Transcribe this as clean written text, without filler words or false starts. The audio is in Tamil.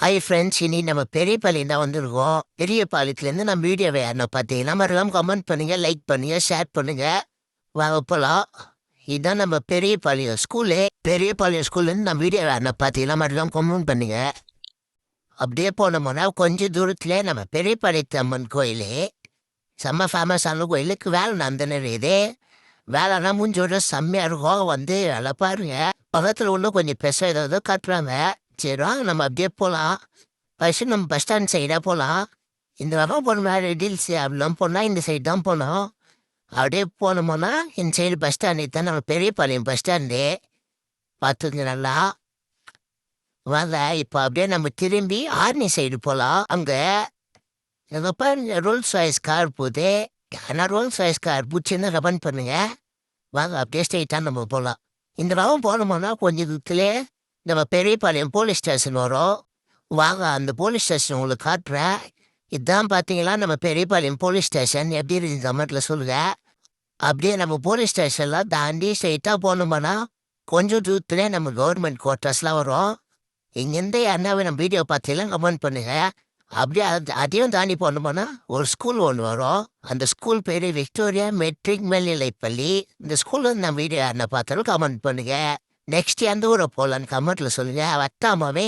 ஹாய் ஃப்ரெண்ட்ஸ், இனி நம்ம பெரியபாளையம் தான் வந்திருக்கோம். பெரியபாளையத்துலேருந்து நம்ம வீடியோவை யாருன்னா பார்த்தீங்கன்னா மறக்காம கமெண்ட் பண்ணுங்கள், லைக் பண்ணுங்கள், ஷேர் பண்ணுங்கள். வாங்க போகலாம். இதுதான் நம்ம பெரியபாளையம் ஸ்கூலு. பெரியபாளையம் ஸ்கூல்லேருந்து நம்ம வீடியோ யாருன்னா பார்த்தீங்கன்னா மறக்காம கமெண்ட் பண்ணுங்க. அப்படியே போனோம்னா கொஞ்சம் தூரத்தில் நம்ம பெரியபாளையத்து அம்மன் கோயில், செம்ம ஃபேமஸான கோயிலுக்கு வேலை நடந்துன்னு இது. வேலைனா மூஞ்சோட செம்மையாக இருக்கும். நல்லா பாருங்க. பக்கத்தில் இன்னும் கொஞ்சம் பெருசாக ஏதாவது காட்டுறாங்க. சரி வாங்க நம்ம அப்படியே போகலாம். ஃபஸ்ட்டு நம்ம பஸ் ஸ்டாண்ட் சைடாக போகலாம். இந்த பக்கம் போன மாதிரி டீல்ஸு அப்படிலாம் போனால் இந்த சைடு தான் போனோம். அப்படியே போனோம்னா இந்த சைடு பஸ் ஸ்டாண்டு தான் நம்ம பெரியபாளையம் பஸ் ஸ்டாண்டு. பார்த்துங்க நல்லா. வாங்க இப்போ அப்படியே நம்ம திரும்பி ஆர்னி சைடு போகலாம். அங்கே எங்கள் பாருங்க ரோல்ஸ் ராய்ஸ் கார் போகுது. ஆனால் ரோல்ஸ் ராய்ஸ் கார் பிடிச்சிருந்தா கமெண்ட் பண்ணுங்க. வாங்க அப்படியே ஸ்ட்ரைட்டாக நம்ம போகலாம். இந்த பக்கம் போனோம்னா கொஞ்சம் தூரத்துலேயே நம்ம பெரியபாளையம் போலீஸ் ஸ்டேஷன் வரும். வாங்க அந்த போலீஸ் ஸ்டேஷன் உங்களுக்கு காட்டுறேன். இதுதான் பார்த்தீங்களா நம்ம பெரியபாளையம் போலீஸ் ஸ்டேஷன். எப்படி இருக்குது கமெண்ட்டில் சொல்லுங்கள். அப்படியே நம்ம போலீஸ் ஸ்டேஷன்லாம் தாண்டி ஸ்ட்ரைட்டாக போனோம்னா கொஞ்சம் தூரத்துலேயே நம்ம கவர்மெண்ட் குவார்ட்டர்ஸ்லாம் வரும். இங்கேருந்து யாருனாவே நம்ம வீடியோ பார்த்தீங்கன்னா கமெண்ட் பண்ணுங்கள். அப்படியே அதையும் தாண்டி போனோம்னா ஒரு ஸ்கூல் ஒன்று வரும். அந்த ஸ்கூல் பேர் விக்டோரியா மெட்ரிக் மேல்நிலைப்பள்ளி. இந்த ஸ்கூலில் நம்ம வீடியோ யாருன்னா பார்த்தாலும் கமெண்ட் பண்ணுங்கள். நெக்ஸ்ட் எந்த ஊரை போகலான்னு கமெண்ட்டில் சொல்லுங்கள். வட்டாமாவே.